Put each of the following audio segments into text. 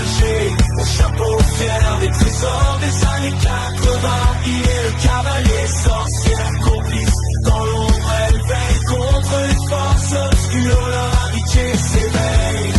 naufragé, au chapeau fier des trésors des années 80. Il est le cavalier sorcier, complice dans l'ombre, elle veille contre les forces obscures, leur amitié s'éveille.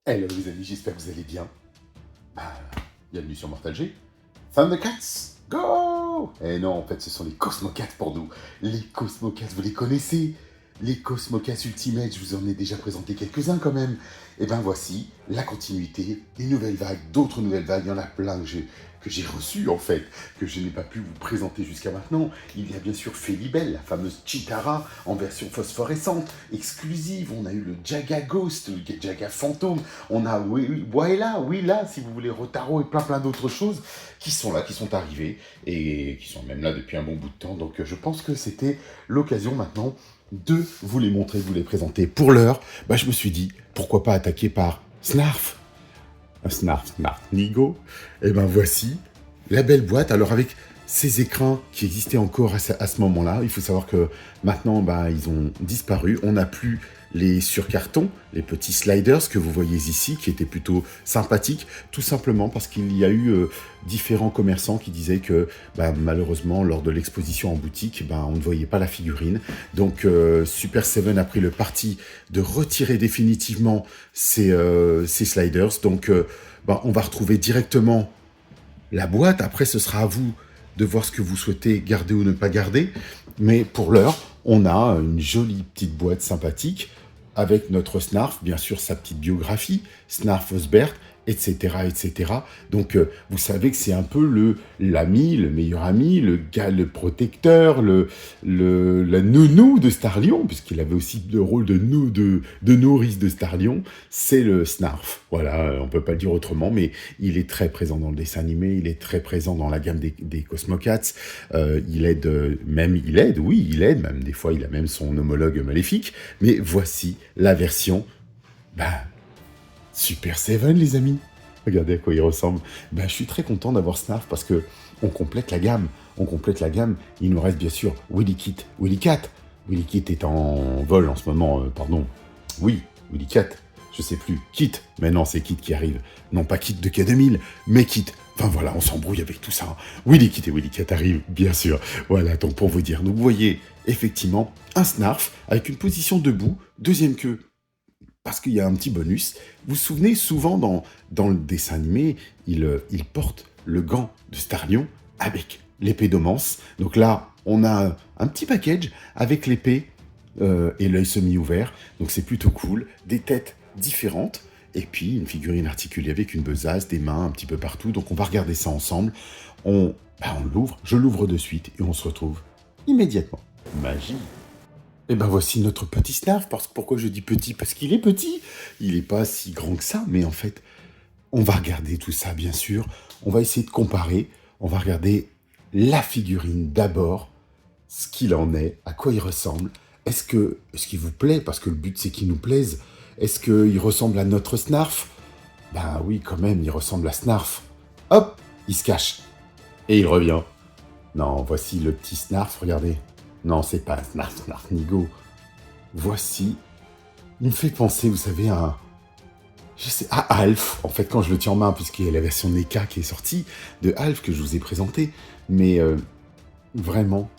Hello les amis, j'espère que vous allez bien. Bienvenue sur Mortal G. Thundercats, go! Eh non, en fait, ce sont les Cosmocats pour nous. Les Cosmocats, vous les connaissez? Les Cosmocats Ultimate, je vous en ai déjà présenté quelques-uns quand même. Et ben voici la continuité, des nouvelles vagues, d'autres nouvelles vagues. Il y en a plein que j'ai reçues en fait, que je n'ai pas pu vous présenter jusqu'à maintenant. Il y a bien sûr Felibel, la fameuse Chitara en version phosphorescente, exclusive. On a eu le Jaga Ghost, le Jaga Fantôme. On a Willa, si vous voulez, Rotaro et plein d'autres choses qui sont là, qui sont arrivées et qui sont même là depuis un bon bout de temps. Donc je pense que c'était l'occasion maintenant de vous les montrer, de vous les présenter. Pour l'heure, je me suis dit, pourquoi pas attaquer par Snarf. Un Snarf Nigo. Et ben voici la belle boîte. Alors avec ces écrins qui existaient encore à ce moment-là, il faut savoir que maintenant, ils ont disparu. On n'a plus les surcartons, les petits sliders que vous voyez ici, qui étaient plutôt sympathiques, tout simplement parce qu'il y a eu différents commerçants qui disaient que malheureusement, lors de l'exposition en boutique, on ne voyait pas la figurine. Donc Super 7 a pris le parti de retirer définitivement ces sliders. Donc on va retrouver directement la boîte. Après, ce sera à vous de voir ce que vous souhaitez garder ou ne pas garder. Mais pour l'heure, on a une jolie petite boîte sympathique avec notre Snarf, bien sûr sa petite biographie, Snarf Osbert, etc. Donc, vous savez que c'est un peu l'ami, le meilleur ami, le gars, le protecteur, la nounou de Starlion, puisqu'il avait aussi le rôle de nourrice de Starlion, c'est le Snarf. Voilà, on peut pas le dire autrement, mais il est très présent dans le dessin animé, il est très présent dans la gamme des Cosmocats, il aide, même, des fois il a même son homologue maléfique, mais voici la version, Super 7, les amis. Regardez à quoi il ressemble. Je suis très content d'avoir Snarf parce que on complète la gamme. Il nous reste bien sûr Willy Cat. Willy Cat est en vol en ce moment, Oui, Willy Cat. Je sais plus. Kit. Mais non, c'est Kit qui arrive. Non, pas Kit de K2000, mais Kit. Enfin voilà, on s'embrouille avec tout ça. Willy Kit et Willy Cat arrivent, bien sûr. Voilà, donc pour vous dire. Donc vous voyez effectivement un Snarf avec une position debout, deuxième queue. Parce qu'il y a un petit bonus. Vous vous souvenez, souvent dans le dessin animé, il porte le gant de Starlion avec l'épée d'Omance. Donc là, on a un petit package avec l'épée et l'œil semi-ouvert. Donc c'est plutôt cool. Des têtes différentes. Et puis une figurine articulée avec une besace, des mains un petit peu partout. Donc on va regarder ça ensemble. On l'ouvre. Je l'ouvre de suite et on se retrouve immédiatement. Magie. Et voici notre petit Snarf. Pourquoi je dis petit? Parce qu'il est petit. Il n'est pas si grand que ça, mais en fait, on va regarder tout ça, bien sûr. On va essayer de comparer. On va regarder la figurine d'abord, ce qu'il en est, à quoi il ressemble. Est-ce qu'il vous plaît? Parce que le but, c'est qu'il nous plaise. Est-ce qu'il ressemble à notre Snarf? Oui, quand même, il ressemble à Snarf. Hop, il se cache. Et il revient. Non, voici le petit Snarf, regardez. Non, c'est pas Snarf Nigo. Voici. Il me fait penser, vous savez, à Alf. En fait, quand je le tiens en main, puisqu'il y a la version NECA qui est sortie de Alf que je vous ai présentée. Mais vraiment,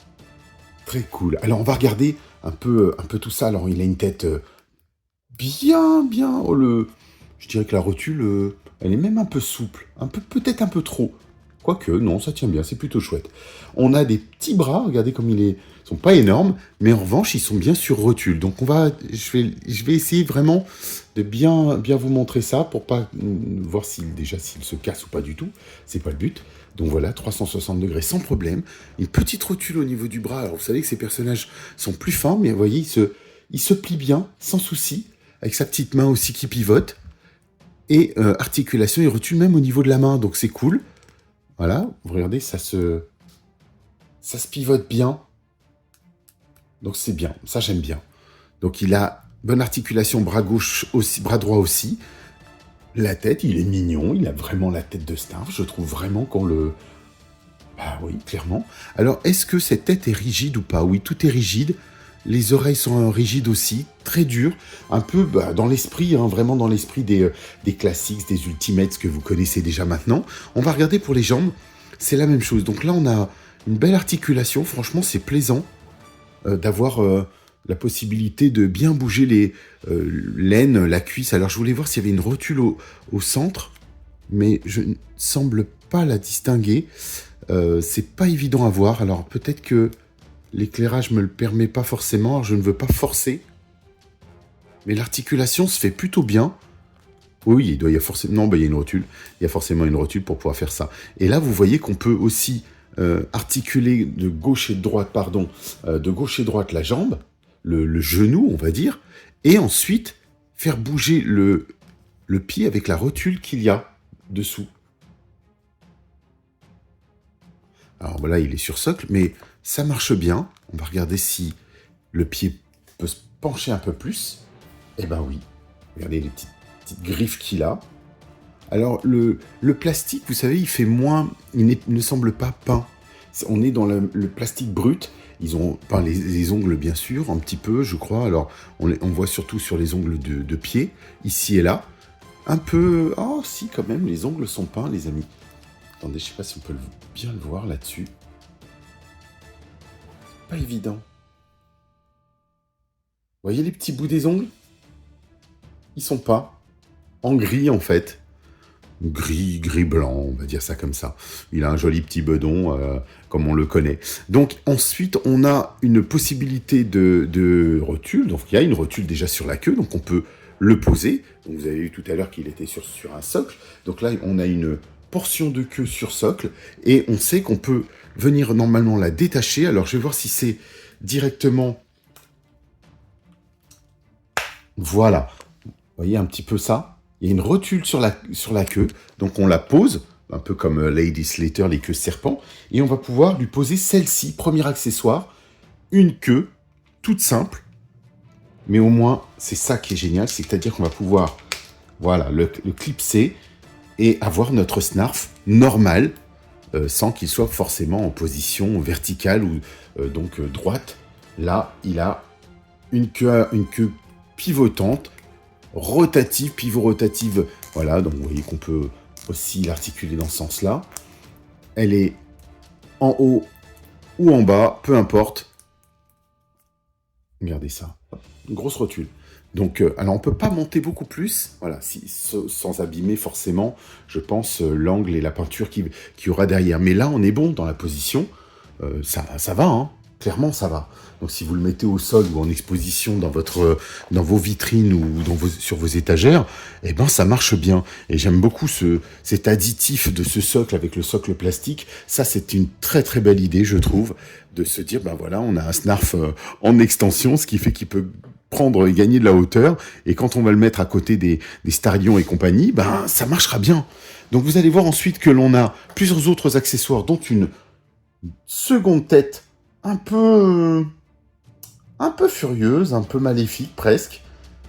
très cool. Alors, on va regarder un peu tout ça. Alors, il a une tête bien... je dirais que la rotule, elle est même un peu souple. Peut-être un peu trop. Quoique, non, ça tient bien, c'est plutôt chouette. On a des petits bras, regardez comme ils sont pas énormes, mais en revanche, ils sont bien sur rotule. Donc je vais essayer vraiment de bien vous montrer ça pour pas voir s'il se casse ou pas du tout. C'est pas le but. Donc voilà, 360 degrés sans problème. Une petite rotule au niveau du bras. Alors vous savez que ces personnages sont plus fins, mais vous voyez, il se plie bien, sans souci, avec sa petite main aussi qui pivote. Et articulation et rotule même au niveau de la main, donc c'est cool. Voilà, vous regardez, ça se pivote bien. Donc c'est bien, ça j'aime bien. Donc il a bonne articulation, bras gauche aussi, bras droit aussi. La tête, il est mignon, il a vraiment la tête de Snarf, je trouve vraiment qu'on le... Bah oui, clairement. Alors, est-ce que cette tête est rigide ou pas? Oui, tout est rigide. Les oreilles sont rigides aussi, très dures, un peu dans l'esprit, hein, vraiment dans l'esprit des classiques, des Ultimates que vous connaissez déjà maintenant. On va regarder pour les jambes, c'est la même chose. Donc là, on a une belle articulation, franchement, c'est plaisant d'avoir la possibilité de bien bouger les l'aine, la cuisse. Alors, je voulais voir s'il y avait une rotule au centre, mais je ne semble pas la distinguer. C'est pas évident à voir, alors peut-être que l'éclairage me le permet pas forcément, alors je ne veux pas forcer. Mais l'articulation se fait plutôt bien. Oui, il y a forcément... Non, il y a une rotule. Il y a forcément une rotule pour pouvoir faire ça. Et là, vous voyez qu'on peut aussi articuler de gauche et de droite, de gauche et droite la jambe, le genou, on va dire, et ensuite faire bouger le pied avec la rotule qu'il y a dessous. Alors voilà, il est sur socle, mais ça marche bien. On va regarder si le pied peut se pencher un peu plus. Eh ben oui. Regardez les petites griffes qu'il a. Alors, le plastique, vous savez, il fait moins... Il ne semble pas peint. On est dans le plastique brut. Ils ont peint les ongles, bien sûr, un petit peu, je crois. Alors, on voit surtout sur les ongles de pied, ici et là. Un peu... Oh, si, quand même, les ongles sont peints, les amis. Attendez, je ne sais pas si on peut bien le voir là-dessus. C'est pas évident. Vous voyez les petits bouts des ongles? Ils sont pas en gris, en fait. Gris blanc, on va dire ça comme ça. Il a un joli petit bedon, comme on le connaît. Donc, ensuite, on a une possibilité de rotule. Donc, il y a une rotule déjà sur la queue, donc on peut le poser. Donc, vous avez vu tout à l'heure qu'il était sur un socle. Donc là, on a une portion de queue sur socle, et on sait qu'on peut venir normalement la détacher. Alors, je vais voir si c'est directement... Voilà. Vous voyez un petit peu ça? Il y a une rotule sur la queue, donc on la pose, un peu comme Lady Slater, les queues serpents, et on va pouvoir lui poser celle-ci, premier accessoire, une queue, toute simple, mais au moins, c'est ça qui est génial, c'est-à-dire qu'on va pouvoir, voilà, le clipser, et avoir notre Snarf normal, sans qu'il soit forcément en position verticale ou donc droite. Là, il a une queue pivotante, rotative, pivot rotative, voilà, donc vous voyez qu'on peut aussi l'articuler dans ce sens-là. Elle est en haut ou en bas, peu importe. Regardez ça, une grosse rotule. Donc, alors on peut pas monter beaucoup plus, voilà, sans abîmer forcément, je pense, l'angle et la peinture qu'il y aura derrière. Mais là, on est bon dans la position, ça va, hein. Clairement, ça va. Donc, si vous le mettez au sol ou en exposition dans vos vitrines ou sur vos étagères, eh ben, ça marche bien. Et j'aime beaucoup cet additif de ce socle avec le socle plastique. Ça, c'est une très, très belle idée, je trouve, de se dire, ben voilà, on a un Snarf en extension, ce qui fait qu'il peut prendre et gagner de la hauteur. Et quand on va le mettre à côté des Starion et compagnie, ben, ça marchera bien. Donc, vous allez voir ensuite que l'on a plusieurs autres accessoires, dont une seconde tête un peu furieuse, un peu maléfique presque.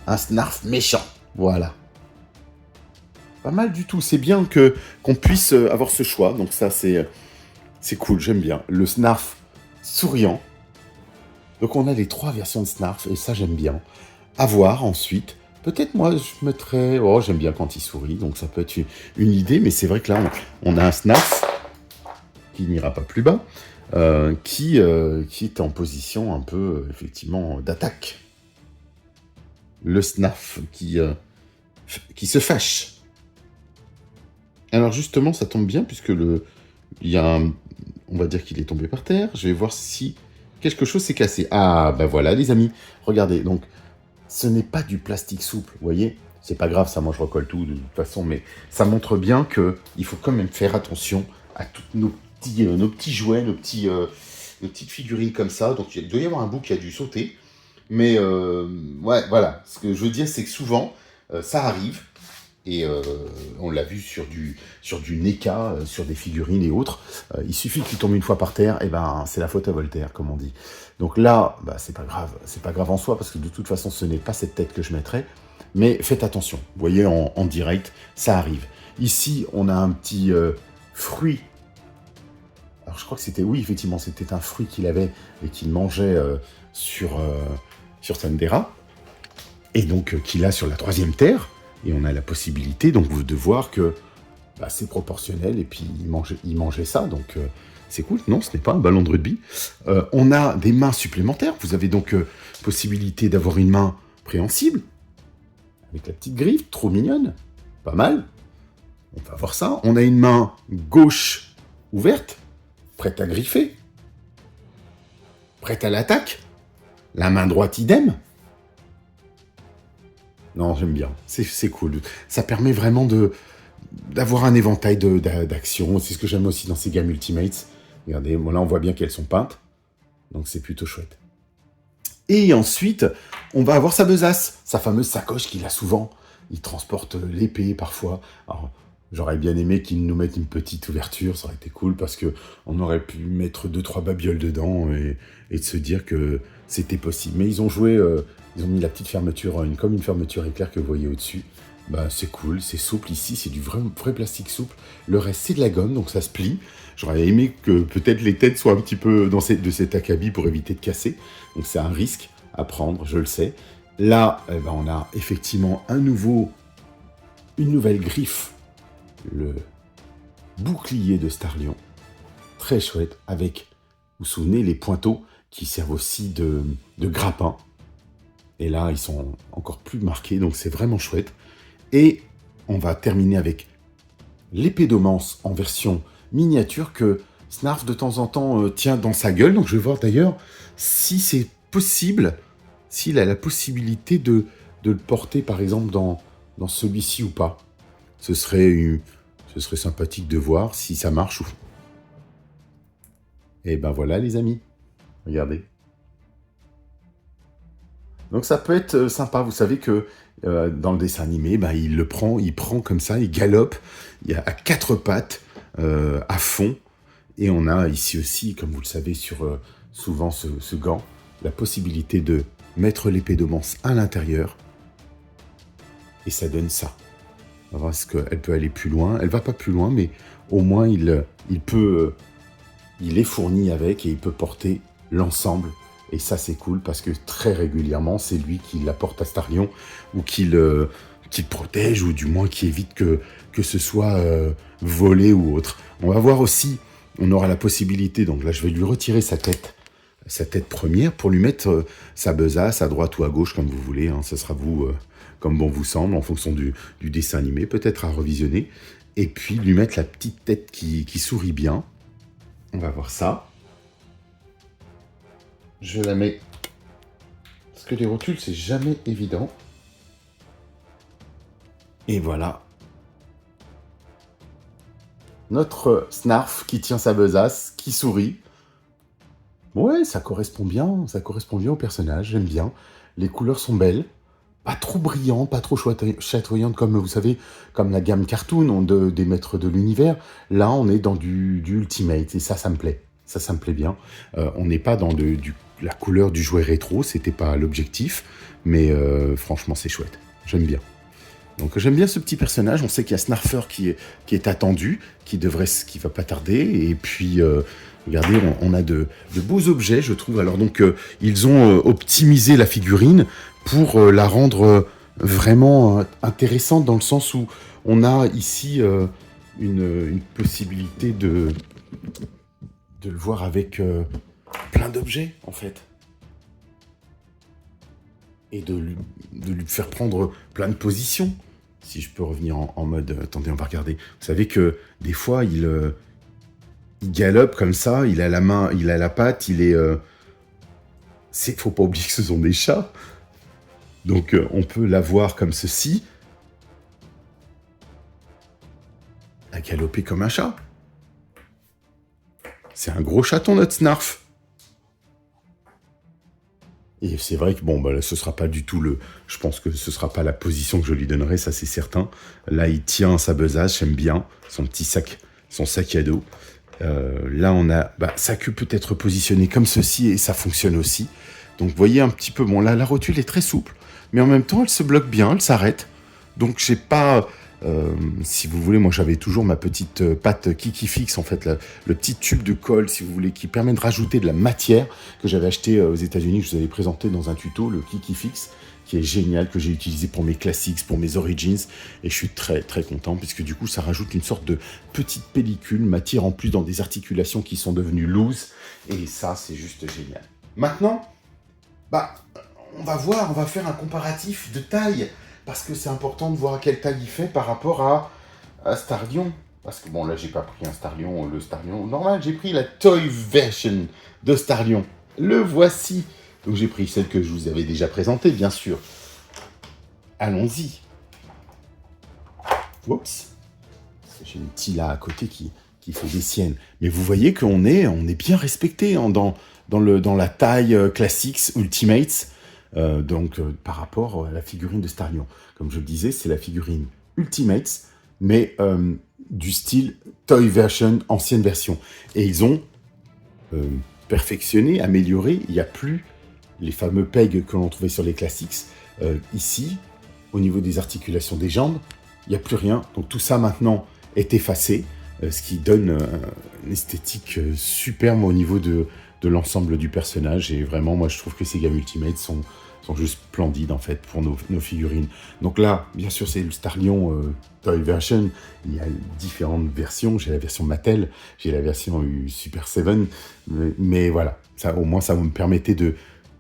Un Snarf méchant, voilà. Pas mal du tout, c'est bien qu'on puisse avoir ce choix, donc ça c'est cool, j'aime bien. Le Snarf souriant. Donc on a les 3 versions de Snarf, et ça j'aime bien. À voir ensuite. Peut-être moi je mettrais... Oh, j'aime bien quand il sourit, donc ça peut être une idée, mais c'est vrai que là on a un Snarf qui n'ira pas plus bas. Qui est en position un peu, effectivement, d'attaque. Le Snarf qui se fâche. Alors justement, ça tombe bien, puisque on va dire qu'il est tombé par terre. Je vais voir si quelque chose s'est cassé. Ah, ben voilà, les amis. Regardez, donc, ce n'est pas du plastique souple, vous voyez? C'est pas grave, ça, moi, je recolle tout, de toute façon, mais ça montre bien qu'il faut quand même faire attention à toutes nos petits jouets, nos petites figurines comme ça. Donc il doit y avoir un bout qui a dû sauter. Mais ouais, voilà. Ce que je veux dire, c'est que souvent, ça arrive. Et on l'a vu sur du NECA, sur des figurines et autres. Il suffit qu'il tombe une fois par terre, et ben c'est la faute à Voltaire, comme on dit. Donc là, bah, c'est pas grave. C'est pas grave en soi, parce que de toute façon, ce n'est pas cette tête que je mettrai. Mais faites attention, vous voyez, en direct, ça arrive. Ici, on a un petit fruit. Alors, je crois que c'était, oui, effectivement, c'était un fruit qu'il avait et qu'il mangeait sur Thundera. Et donc, qu'il a sur la 3e terre. Et on a la possibilité, donc, de voir que c'est proportionnel. Et puis, il mangeait ça, donc... c'est cool, non, ce n'est pas un ballon de rugby. On a des mains supplémentaires. Vous avez donc possibilité d'avoir une main préhensible, avec la petite griffe, trop mignonne, pas mal. On va voir ça. On a une main gauche ouverte, prête à griffer, prête à l'attaque. La main droite, idem. Non, j'aime bien, c'est cool. Ça permet vraiment d'avoir un éventail d'actions. C'est ce que j'aime aussi dans ces gammes Ultimates. Regardez, bon, là, on voit bien qu'elles sont peintes. Donc, c'est plutôt chouette. Et ensuite, on va avoir sa besace, sa fameuse sacoche qu'il a souvent. Il transporte l'épée, parfois. Alors, j'aurais bien aimé qu'il nous mette une petite ouverture. Ça aurait été cool, parce qu'on aurait pu mettre 2-3 babioles dedans et de se dire que c'était possible. Mais ils ont joué... ils ont mis la petite fermeture, comme une fermeture éclair que vous voyez au-dessus. C'est cool, c'est souple. Ici, c'est du vrai plastique souple. Le reste, c'est de la gomme, donc ça se plie. J'aurais aimé que peut-être les têtes soient un petit peu de cet acabit pour éviter de casser. Donc c'est un risque à prendre, je le sais. Là, on a effectivement une nouvelle griffe. Le bouclier de Starlion. Très chouette, avec, vous vous souvenez, les pointeaux qui servent aussi de grappin. Et là, ils sont encore plus marqués, donc c'est vraiment chouette. Et on va terminer avec l'épée d'Omance en version miniature que Snarf de temps en temps tient dans sa gueule. Donc je vais voir d'ailleurs si c'est possible, s'il a la possibilité de le porter par exemple dans celui-ci ou pas. Ce serait sympathique de voir si ça marche ou... Et ben voilà les amis, regardez. Donc ça peut être sympa, vous savez que dans le dessin animé, il prend comme ça, il galope, il a à 4 pattes, à fond, et on a ici aussi, comme vous le savez, sur souvent ce gant, la possibilité de mettre l'épée d'Omance à l'intérieur, et ça donne ça. On va voir ce qu'elle peut aller plus loin, elle va pas plus loin, mais au moins il est fourni avec, et il peut porter l'ensemble. Et ça, c'est cool, parce que très régulièrement, c'est lui qui l'apporte à Starlion, ou qui le protège, ou du moins qui évite que ce soit volé ou autre. On va voir aussi, on aura la possibilité, donc là, je vais lui retirer sa tête première, pour lui mettre sa besace à droite ou à gauche, comme vous voulez. Ce sera vous, comme bon vous semble, en fonction du dessin animé, peut-être à revisionner. Et puis, lui mettre la petite tête qui sourit bien. On va voir ça. Je la mets, parce que les rotules, c'est jamais évident. Et voilà. Notre Snarf qui tient sa besace, qui sourit. Ouais, ça correspond bien au personnage, j'aime bien. Les couleurs sont belles, pas trop brillantes, pas trop chatoyantes, comme vous savez, comme la gamme cartoon des maîtres de l'univers. Là, on est dans du Ultimate, et ça me plaît. Ça me plaît bien. On n'est pas dans la couleur du jouet rétro, c'était pas l'objectif, mais franchement, c'est chouette. J'aime bien. Donc j'aime bien ce petit personnage. On sait qu'il y a Snarfer qui est attendu, qui va pas tarder. Et puis, regardez, on a de beaux objets, je trouve. Alors donc, ils ont optimisé la figurine pour la rendre vraiment intéressante, dans le sens où on a ici une possibilité de le voir avec plein d'objets, en fait. Et de lui faire prendre plein de positions. Si je peux revenir en mode... Attendez, on va regarder. Vous savez que des fois, il galope comme ça, il a la main, il a la patte, faut pas oublier que ce sont des chats. Donc, on peut la voir comme ceci. À galoper comme un chat. C'est un gros chaton, notre Snarf. Et c'est vrai que, là, ce sera pas du tout je pense que ce sera pas la position que je lui donnerai, ça c'est certain. Là, il tient sa besace, j'aime bien, son petit sac, son sac à dos. Là, on a... ça peut être positionné comme ceci, et ça fonctionne aussi. Donc, vous voyez un petit peu... là, la rotule est très souple. mais en même temps, elle se bloque bien, elle s'arrête. Donc, j'ai pas... si vous voulez, moi j'avais toujours ma petite pâte Kikifix, en fait, le petit tube de colle, si vous voulez, qui permet de rajouter de la matière que j'avais acheté aux États-Unis, que je vous avais présenté dans un tuto, le Kikifix, qui est génial, que j'ai utilisé pour mes classiques, pour mes origins, et je suis très très content, puisque du coup ça rajoute une sorte de petite pellicule, matière en plus dans des articulations qui sont devenues loose, et ça c'est juste génial. Maintenant, on va faire un comparatif de taille, parce que c'est important de voir à quelle taille il fait par rapport à Starlion. Parce que bon, là, j'ai pas pris un Starlion, le Starlion normal, j'ai pris la Toy version de Starlion. Le voici. Donc j'ai pris celle que je vous avais déjà présentée, bien sûr. Allons-y. Oups. J'ai une Tila à côté qui fait des siennes. Mais vous voyez qu'on est bien respecté hein, dans la taille Classics Ultimates. Par rapport à la figurine de Starlion. Comme je le disais, c'est la figurine Ultimates, mais du style Toy Version, ancienne version. Et ils ont perfectionné, amélioré. Il n'y a plus les fameux pegs que l'on trouvait sur les Classics. Ici, au niveau des articulations des jambes, il n'y a plus rien. Donc tout ça maintenant est effacé, ce qui donne une esthétique superbe au niveau de l'ensemble du personnage. Et vraiment, moi, je trouve que ces gammes Ultimates sont juste splendides, en fait, pour nos figurines. Donc là, bien sûr, c'est le Starlion Toy Version. Il y a différentes versions. J'ai la version Mattel, j'ai la version Super 7. Mais voilà, ça, au moins, ça vous me permettait de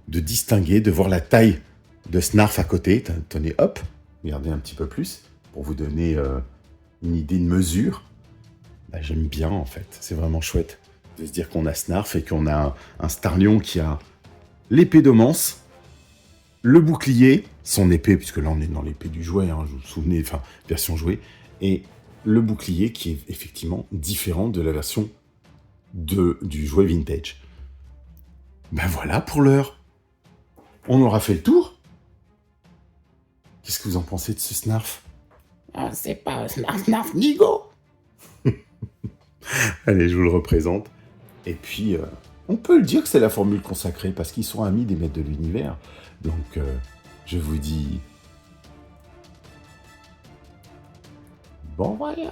distinguer, de voir la taille de Snarf à côté. Tenez, hop, regardez un petit peu plus, pour vous donner une idée de mesure. J'aime bien, en fait. C'est vraiment chouette de se dire qu'on a Snarf et qu'on a un Starlion qui a l'épée d'Omance, le bouclier, son épée, puisque là on est dans l'épée du jouet, hein, vous vous souvenez, enfin, version jouet, et le bouclier qui est effectivement différent de la version du jouet vintage. Voilà pour l'heure. On aura fait le tour. Qu'est-ce que vous en pensez de ce Snarf? C'est pas Snarf Nigo. Allez, je vous le représente. Et puis, on peut le dire que c'est la formule consacrée, parce qu'ils sont amis des maîtres de l'univers. Donc, je vous dis... bon voyage.